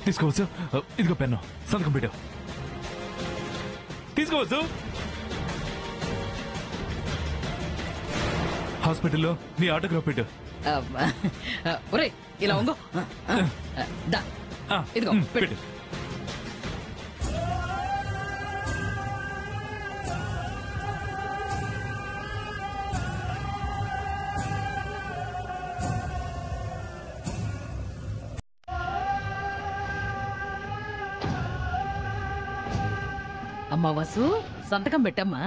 తీసుకోవచ్చు. ఇదిగో పెన్ను, సంతకం పెట్టు. తీసుకోవచ్చు. హాస్పిటల్లో నీ ఆటోగ్రాఫ్ పెట్టు. ఒరే ఇలా ఉంగో. ఇదిగో పెట్టు. అమ్మా వసు, సంతకం పెట్టమ్మా,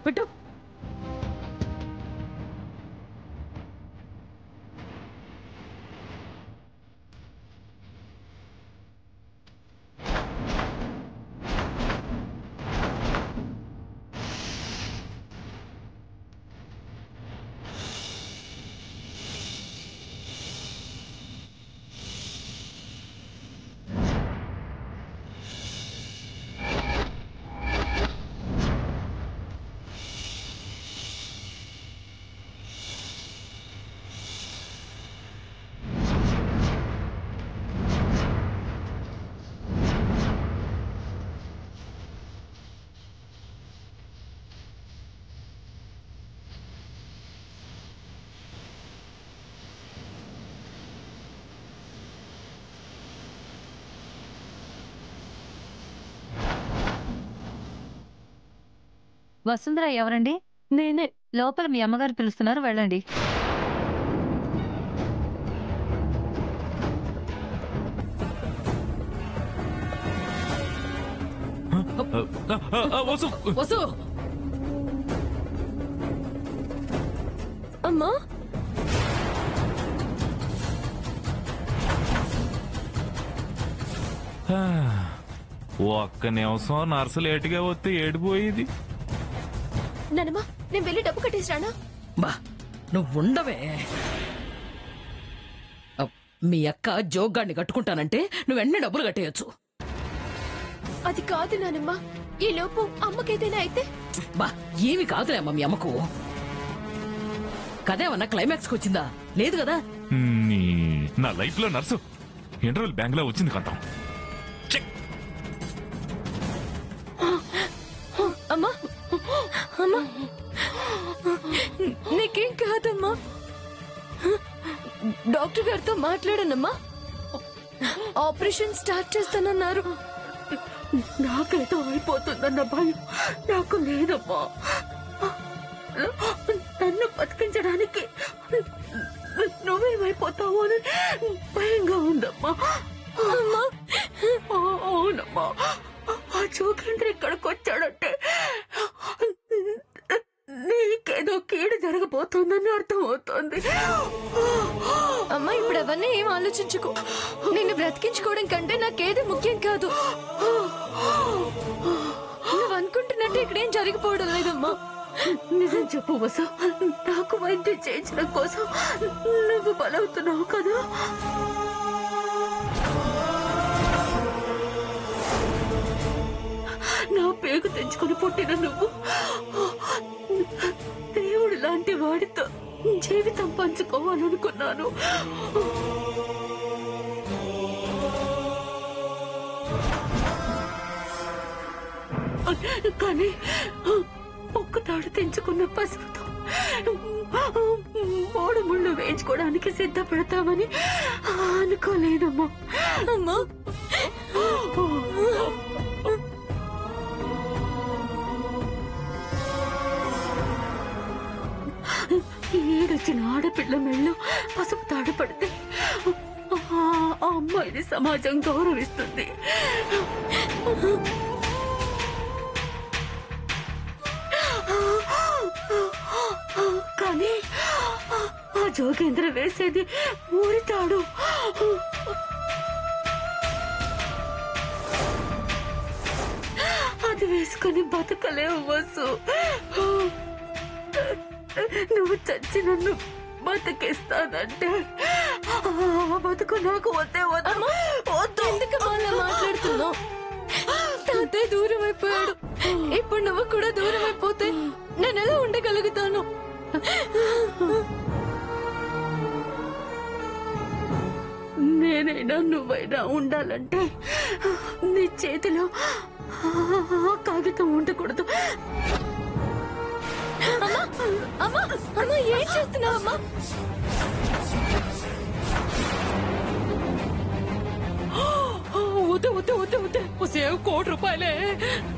పెట్టు. వసుంధర ఎవరండి? నేనే. లోపల మీ అమ్మగారు పిలుస్తున్నారు, వెళ్ళండి. వసు, అమ్మా ఒక్క నిమిషం నర్సు లేటుగా వస్తే ఏడిపోయేది. నానమ్మా, నేను వెళ్ళి డబ్బు కట్టేసిరానా? బా నువ్వు ఉండవే. మీ అక్క జోగ్గాడిని కట్టుకుంటానంటే నువ్వు వెంటనే డబ్బులు కట్టేయచ్చు. అది కాదు నానమ్మా, ఈ లోపు అమ్మకేదైనా అయితే. బా ఏమి కాదులే అమ్మ మీ అమ్మకు. కదేమన్నా క్లైమాక్స్ కి వచ్చిందా? లేదు కదా. నా లైఫ్ లో నర్సు ఇంటర్వెల్ బ్యాంక్ లో వచ్చింది కొంత. అమ్మా అమ్మా, నీకేం కాదమ్మా. డాక్టర్ గారితో మాట్లాడానమ్మా, ఆపరేషన్ స్టార్ట్ చేస్తానన్నారు. నాకేదో అయిపోతుందన్న భయం నాకు లేదమ్మా. నన్ను బతికించడానికి నువ్వేమైపోతావు అని భయంగా ఉందమ్మా. అవునమ్మా, ఆ జోగేంద్ర ఇక్కడికి వచ్చాడంటే నీకేదో కీడు జరగబోతోందని అర్థమవుతోంది. అమ్మా, ఇప్పుడు అవన్నీ ఏం ఆలోచించుకో. నిన్ను బ్రతికించుకోవడం కంటే నాకేది ముఖ్యం కాదు. నువ్వు అనుకుంటున్నట్టు ఇక్కడేం జరిగిపోవడం లేదమ్మా. నిజం చెప్పు వసు, నాకు వైద్యం చేయించడం కోసం నువ్వు బలవుతున్నావు కదా. నా పేగు తెంచుకొని పుట్టిన నువ్వు దేవుడు లాంటి వాడితో జీవితం పంచుకోవాలనుకున్నాను. కానీ ఒక్కతాడు తెంచుకున్న పసుపుతో 3 ముళ్ళు వేయించుకోవడానికి సిద్ధపడతామని అనుకోలేదమ్మా. అమ్మా, ఏడొచ్చిన ఆడపిల్ల మెళ్ళో పసుపు తాడు పడితే ఆ అమ్మాయిని సమాజం గౌరవిస్తుంది. కానీ ఆ జోగేంద్ర వేసేది ఊరితాడు. అది వేసుకుని బతకలేవు వసు. నువ్వు చచ్చి నన్ను బతికిస్తానంటే బతుకు నాకు వద్దే. వద్దు. ఎందుకు మాట్లాడుతున్నావు? తాతే దూరం అయిపోయాడు, ఇప్పుడు నువ్వు కూడా దూరం అయిపోతే నేను ఎలా ఉండగలుగుతాను? నేను నేనైనా నువ్వైనా ఉండాలంటే నీ చేతిలో ఆ కాగితం ఉండకూడదు. అమ్మా అమ్మా అమ్మా ఏం చేస్తున్నావు అమ్మా? వద్దు వద్దు వద్దు వద్దు, సేవ్ ₹1,00,00,000.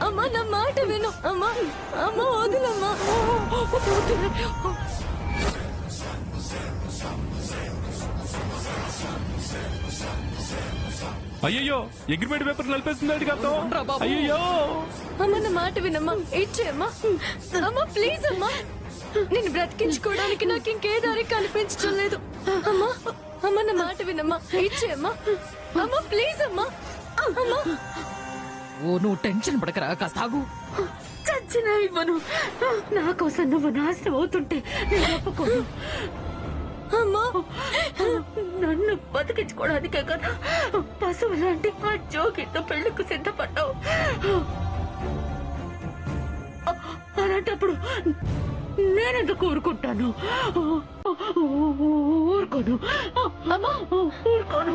అమ్మా నా మాట విను అమ్మా. అమ్మా వదులమ్మా. వద్దు వద్దు. అయ్యయ్యో, అగ్రిమెంట్ పేపర్ నలిపేస్తుంది కాంతం. రా బాబు. అయ్యయ్యో, అమ్మ నా మాట వినమ్మా. ఇచ్చేయమ్మా. అమ్మా ప్లీజ్ అమ్మా. నేను బ్రతికించుకోవడానికి నాకు ఇంకే దారి కనిపించడం లేదు. అమ్మా అమ్మ నా మాట వినమ్మా. ఇచ్చేయమ్మా. అమ్మా ప్లీజ్ అమ్మా. అమ్మా ఓ నువ్వు టెన్షన్ పడకరా, కాస్త ఆగు. చచ్చినా ఇవ్వను. నా కోసం నువ్వు నాశనం అవుతుంటే నేను ఒప్పుకోను. అమ్మా నన్ను బతికించుకోవడానికే కదా పశువు లాంటి ఆ జోగితో పెళ్లికి సిద్ధపడ్డావు. అలాంటప్పుడు నేనెందుకు ఊరుకుంటాను? ఊరుకోను. అమ్మా ఊరుకోను.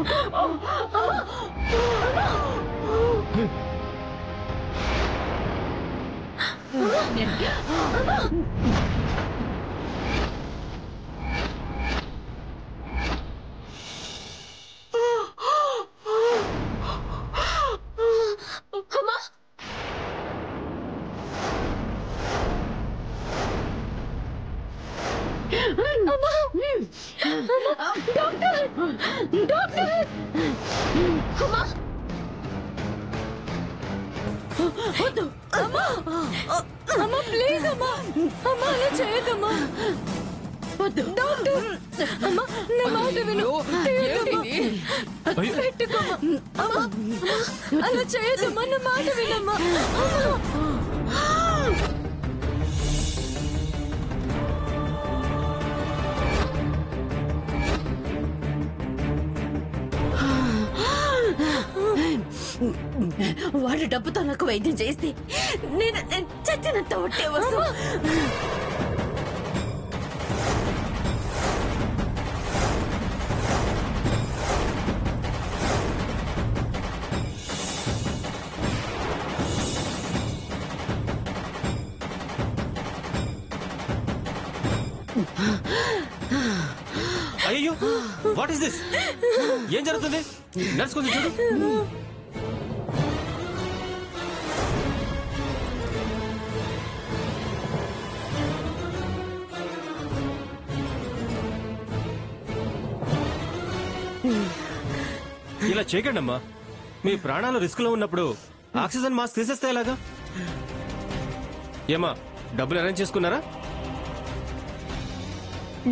అమ్మా ప్లీజ్ అమ్మా. అమ్మా అలా చేయదమ్మా. డాక్టర్ అమ్మా నా మాట విను. పెట్టుకోమ్మా. అమ్మా అలా చేయదమ్మా. నా మాట వినమ్మా. వాడు డబ్బుతో నాకు వైద్యం చేస్తే నేను చచ్చినంత ఒట్టే వస్తు. అయ్యో, వాట్ ఇస్ దిస్? ఏం జరుగుతుంది? నర్స్ కొంచెం చూడు. ఇలా చేయకండి అమ్మా. మీ ప్రాణాలు రిస్క్ లో ఉన్నప్పుడు ఆక్సిజన్ మాస్క్ తీసేస్తే ఎలాగా? ఏమా డబ్బులు అరేంజ్ చేసుకున్నారా?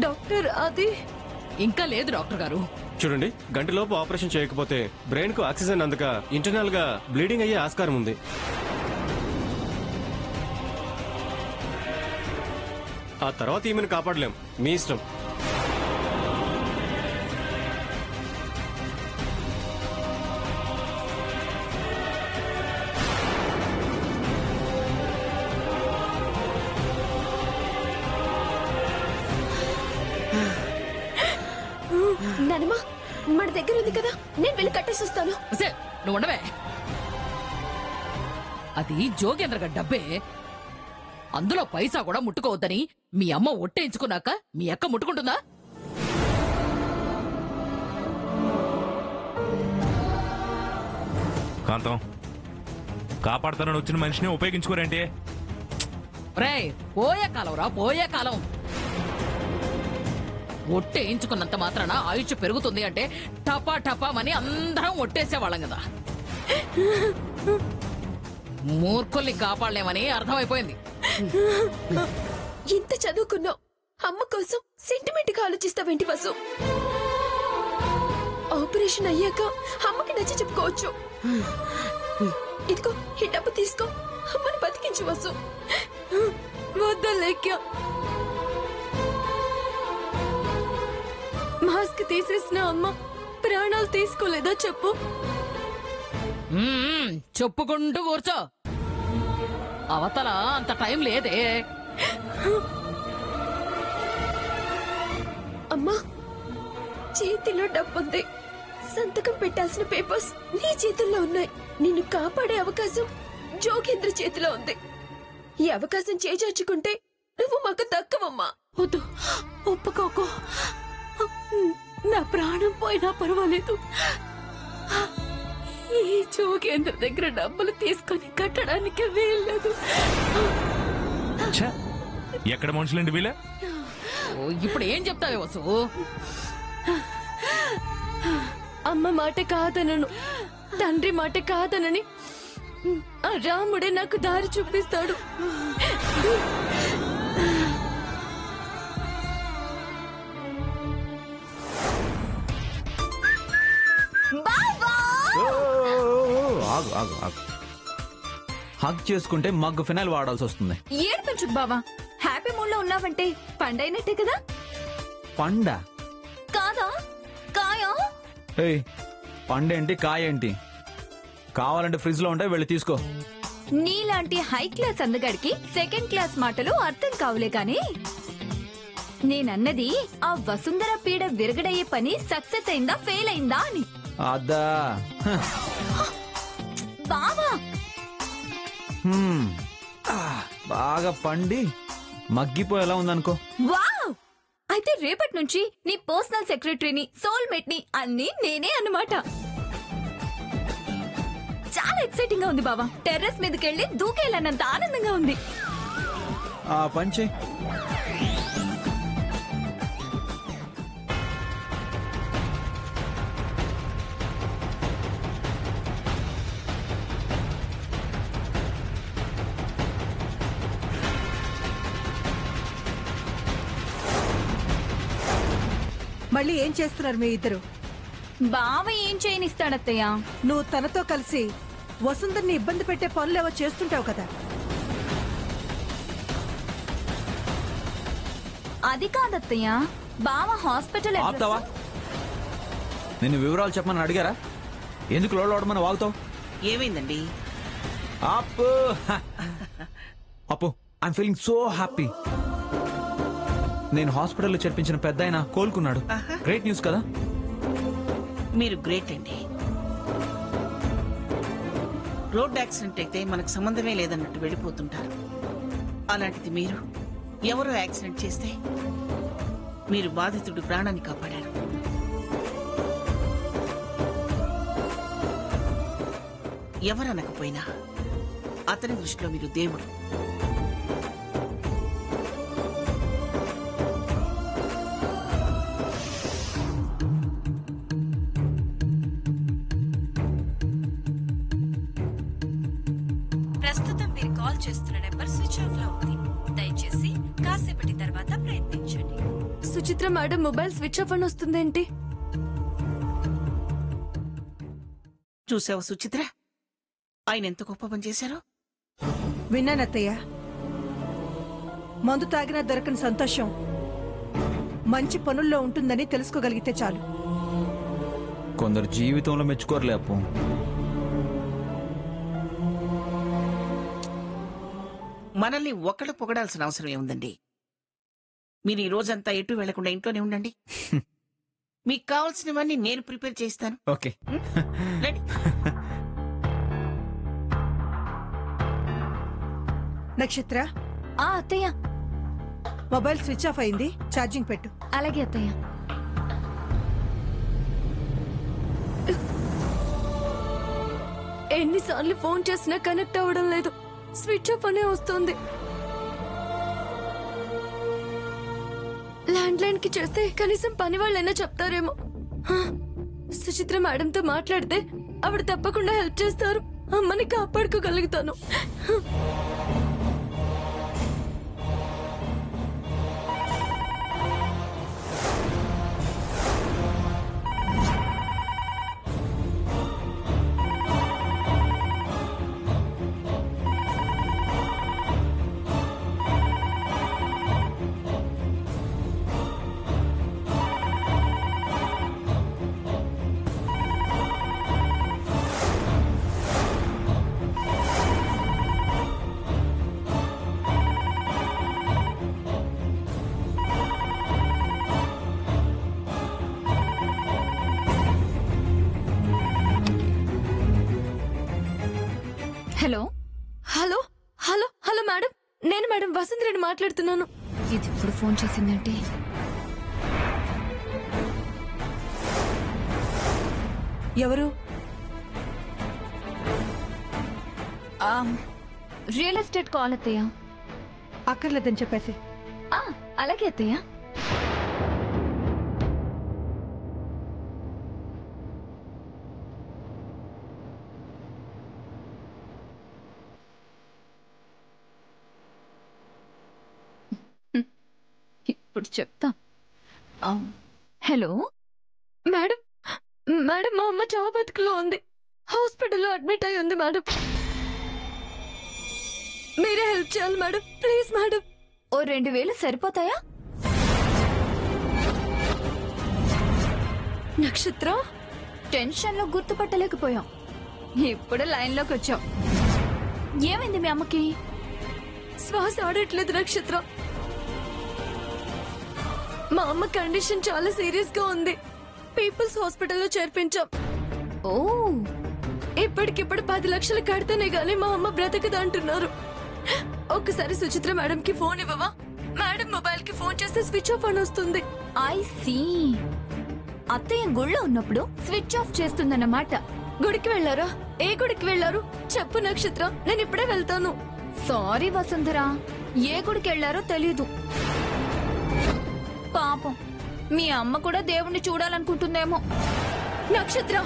డాక్టర్ అది ఇంకా లేదు డాక్టర్ గారు. చూడండి, గంటలోపు ఆపరేషన్ చేయకపోతే బ్రెయిన్ కు ఆక్సిజన్ అందక ఇంటర్నల్ గా బ్లీడింగ్ అయ్యే ఆస్కారం ఉంది. ఆ తర్వాత ఈమెను కాపాడలేం. మీ ఇష్టం. నానమ్మా మన దగ్గర ఉంది కదా, నేను వెళ్ళి కట్టేసి వస్తాను. నువ్వు ఉండవే. అది జోగేంద్ర గారి డబ్బే. అందులో పైసా కూడా ముట్టుకోవద్దని మీ అమ్మ ఒట్టేయించుకున్నాక మీ అక్క ముట్టుకుంటుందా? కాంతం, కాపాడతానని వచ్చిన మనిషిని ఉపయోగించుకోరేంటి? రే పోయే కాలం రా, పోయే కాలం. ఒట్టేయించుకున్నంత మాత్రాన ఆయుష్ పెరుగుతుంది అంటే టపా టపామని అందరం ఒట్టేసేవాళ్ళం కదా. మూర్ఖుల్ని కాపాడలేమని అర్థమైపోయింది. ఇంత చదువుకున్నావు, అమ్మ కోసం సెంటిమెంట్ గా ఆలోచిస్తావేంటి వసు? ఆపరేషన్ అయ్యాక అమ్మకి నచ్చి చెప్పుకోవచ్చు. ఇదిగో ఈ డబ్బు తీసుకో, అమ్మని బతికించు వసు. వద్దలేక మాస్క్ తీసేసిన అమ్మ ప్రాణాలు తీసుకోలేదా చెప్పు? చెప్పుకుంటూ కూర్చో. అవతల అంత టైం లేదే. అమ్మా చేతిలో డబ్బుంది, సంతకం పెట్టాల్సిన పేపర్స్ నీ చేతుల్లో ఉన్నాయి. నిన్ను కాపాడే అవకాశం జోగేంద్ర చేతిలో ఉంది. ఈ అవకాశం చేజార్చుకుంటే నువ్వు మాకు దక్కవమ్మా. వద్దు, ఒప్పుకోకు. నా ప్రాణం పోయినా పర్వాలేదు. ఈ జోగేంద్ర దగ్గర డబ్బులు తీసుకొని కట్టడానికి వీల్లేదు. ఛ! ఎక్కడ మనుషులండి వీళ్ళ? ఇప్పుడు ఏం చెప్తావే వసు? అమ్మ మాట కాదనను, తండ్రి మాట కాదనని ఆ రాముడే నాకు దారి చూపిస్తాడు. ఆగు ఆగు ఆగు. హగ్ చేసుకుంటే మగ్గు ఫినాయిల్ వాడాల్సి వస్తుంది. ఏడిపించుకు బావా, హ్యాపీ మూడ్ లో ఉన్నావంటే పండైనట్టే కదా. పండ కాదా? కాయా? ఏయ్, పండేంటి కాయేంటి? కావాలంటే ఫ్రిడ్జ్ లో ఉంటే వెళ్ళి తీసుకో. నీలాంటి హై క్లాస్ అందగాడికి సెకండ్ క్లాస్ మాటలు అర్థం కావులే కాని, నేనన్నది ఆ వసుంధర పీడ విరగడయ్యే పని సక్సెస్ అయిందా ఫెయిల్ అయిందా అని. అదా బావా, బాగా పండి మగ్గిపోయేలా ఉందనుకో. వావ్! అయితే రేపటి నుంచి నీ పర్సనల్ సెక్రటరీని, సోల్మేట్ ని అన్ని నేనే అన్నమాట. చాలా ఎక్సైటింగ్ గా ఉంది బావా. టెర్రస్ మీదకెళ్ళి దూకేయాలన్నంత ఆనందంగా ఉంది. ఆ పంచే మళ్ళీ ఏం చేస్తున్నారు మీ ఇద్దరు? బావ ఏం చేయనిస్తాడత్తయ్యా? నువ్వు తనతో కలిసి వసుంధర్ని ఇబ్బంది పెట్టే పనులేవో చేస్తుంటావు కదా. అది కాదత్తయ్యా, బావ హాస్పిటల్ ఆపుతావా? నిన్ను వివరాలు చెప్పమని అడిగారా? ఎందుకు లోడమని వాగుతావు? ఏమైందండి? అప్పు అప్పు, ఐఎమ్ ఫీలింగ్ సో హ్యాపీ. నేను హాస్పిటల్లో చేర్పించిన పెద్ద ఆయన కోలుకున్నాడు. గ్రేట్ న్యూస్ కదా? మీరు గ్రేట్ అండి. రోడ్ యాక్సిడెంట్ అయితే మనకు సంబంధమే లేదన్నట్టు వెళ్ళిపోతుంటారు. అలాంటిది మీరు ఎవరో యాక్సిడెంట్ చేస్తే మీరు బాధితుడి ప్రాణాన్ని కాపాడారు. ఎవరనకపోయినా అతని దృష్టిలో మీరు దేవుడు. ప్రస్తుతం మీరు కాల్ చేస్తున్న నెంబర్ స్విచ్ ఆఫ్ లో ఉంది. దయచేసి కాసేపటి తర్వాత ప్రయత్నించండి. Suchitra madam mobile switch off అని వస్తుందేంటి? చూసావా సుచిత్ర, ఆయన ఎంత గొప్ప పని చేశారో? విన్నానత్తయ్య. మందు తాగినా దొరకని సంతోషం మంచి పనుల్లో ఉంటుందని తెలుసుకోగలిగితే చాలు. కొందరు జీవితంలో మెచ్చుకోరలే అప్పు. మనల్ని ఒక్కడు పొగడాల్సిన అవసరం ఏముందండి? మీరు ఈ రోజంతా ఎటు వెళ్లకుండా ఇంట్లోనే ఉండండి. మీకు కావాల్సినవన్నీ నేను ప్రిపేర్ చేస్తాను. ఓకే. రండి. నక్షత్ర, అత్తయ్య, మొబైల్ స్విచ్ ఆఫ్ అయింది, ఛార్జింగ్ పెట్టు. అలాగే అత్తయ్య. ఎన్నిసార్లు ఫోన్ చేసినా కనెక్ట్ అవ్వడం లేదు. స్విచ్ ఆఫ్ అనే వస్తుంది. ల్యాండ్ లైన్ కి చేస్తే కనీసం పని వాళ్ళైనా చెప్తారేమో. సుచిత్ర మేడంతో మాట్లాడితే ఆవిడ తప్పకుండా హెల్ప్ చేస్తారు. అమ్మని కాపాడుకోగలుగుతాను. Hello hello hello hello madam, నేను మేడం వసుంధరని మాట్లాడుతున్నాను. ఇది ఇప్పుడు ఫోన్ చేసిందంటే ఎవరు? రియల్ ఎస్టేట్ కాల్ అత్తయ్య. అక్కర్లేదని చెప్పేసి. అలాగే అత్తయ్య. ఇప్పుడు చెప్తా. హలో మేడం, మేడం మా అమ్మ చావు బతుకులో ఉంది, హాస్పిటల్లో అడ్మిట్ అయి ఉంది మేడం. మీరే హెల్ప్ చేయాలి మేడం, ప్లీజ్ మేడం. ఓ 2000 సరిపోతాయా? నక్షత్ర, టెన్షన్ లో గుర్తుపట్టలేకపోయాం, ఇప్పుడు లైన్ లోకి వచ్చాం. ఏమైంది మీ అమ్మకి? శ్వాస ఆడట్లేదు నక్షత్ర. మా అమ్మ కండిషన్ చాలా సీరియస్ గా ఉంది, పీపుల్స్ హాస్పిటల్లో చేర్పించాం. ఓ, ఇప్పటికిప్పుడు 10 లక్షలు కడితేనే గానీ మా అమ్మ బ్రతకదు అంటున్నారు. ఒక్కసారి సుచిత్ర మేడం కి ఫోన్ ఇవ్వవా? మేడం మొబైల్ కి ఫోన్ చేస్తే స్విచ్ ఆఫ్ అని వస్తుంది. I see. అత్తయ్య గుళ్ళో ఉన్నప్పుడు స్విచ్ ఆఫ్ చేస్తుందన్నమాట. గుడికి వెళ్ళారా? ఏ గుడికి వెళ్ళారు చెప్పు నక్షత్ర, నేను ఇప్పుడే వెళ్తాను. సారీ వసుంధరా, ఏ గుడికి వెళ్ళారో తెలీదు. పాపం మీ అమ్మ కూడా దేవుణ్ణి చూడాలనుకుంటుందేమో. నక్షత్ర,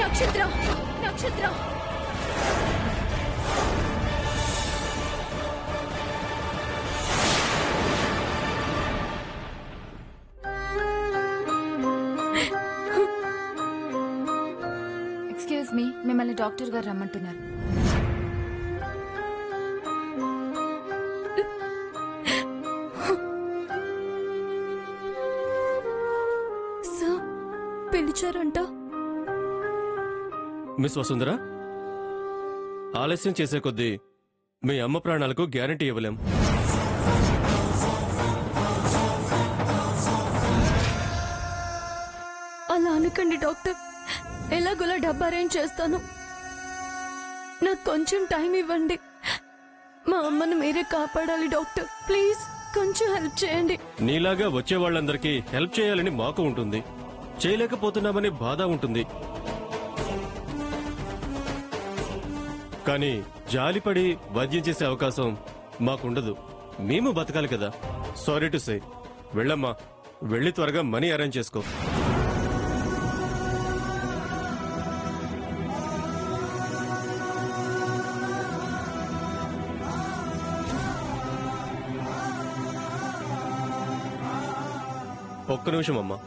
నక్షత్ర, నక్షత్ర. ఎక్స్క్యూజ్ మీ, మిమ్మల్ని డాక్టర్ గారు రమ్మంటున్నారు. పిలిచారంట. మిస్ వసుంధర, ఆలస్యం చేసే కొద్దీ మీ అమ్మ ప్రాణాలకు గ్యారంటీ ఇవ్వలేం. అలా అనకండి డాక్టర్, ఎలాగోలా డబ్బు అరేంజ్ చేస్తాను. నాకు కొంచెం టైం ఇవ్వండి. మా అమ్మను మీరే కాపాడాలి డాక్టర్, ప్లీజ్ కొంచెం హెల్ప్ చేయండి. నీలాగా వచ్చే వాళ్ళందరికీ హెల్ప్ చేయాలని మాకు ఉంటుంది, చేయలేకపోతున్నామని బాధ ఉంటుంది. కానీ జాలిపడి వైద్యం చేసే అవకాశం మాకుండదు. మేము బతకాలి కదా. Sorry to say. వెళ్ళమ్మా, వెళ్ళి త్వరగా మనీ అరేంజ్ చేసుకో. ఒక్క నిమిషం అమ్మా.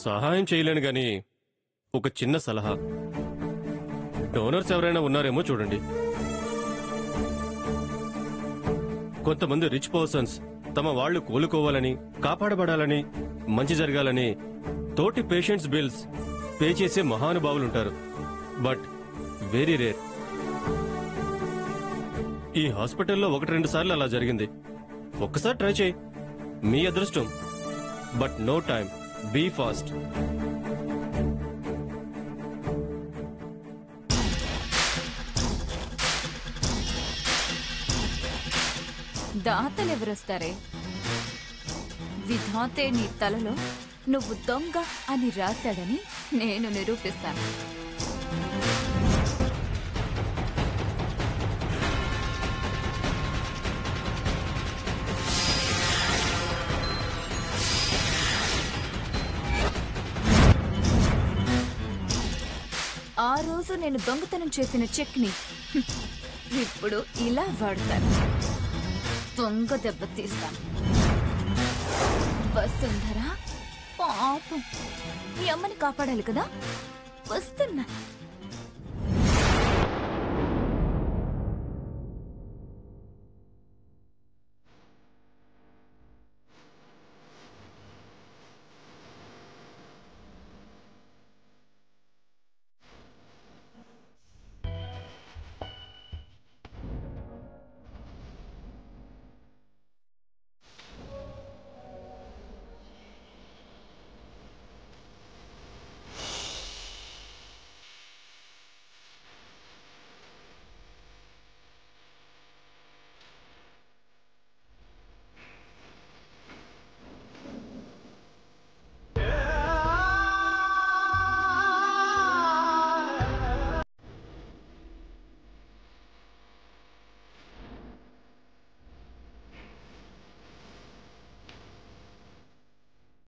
సహాయం చేయలేను గాని ఒక చిన్న సలహా, డోనర్స్ ఎవరైనా ఉన్నారేమో చూడండి. కొంతమంది రిచ్ పర్సన్స్ తమ వాళ్లు కోలుకోవాలని, కాపాడబడాలని, మంచి జరగాలని తోటి పేషెంట్స్ బిల్స్ పే చేసే మహానుభావులుంటారు. But very rare. ఈ హాస్పిటల్లో 1-2 సార్లు అలా జరిగింది. ఒక్కసారి ట్రై చేయి, మీ అదృష్టం. But no time, be fast. దాతలెవరొస్తారే? విధాతే నీ తలలో నువ్వు దొంగ అని రాశాడని నేను నిరూపిస్తాను. ఆ రోజు నేను దొంగతనం చేసిన చెక్ ని ఇప్పుడు ఇలా వాడతాను. దొంగ దెబ్బ తీస్తాను. వసుంధరా, పాపం మీ అమ్మని కాపాడాలి కదా, వస్తున్నా.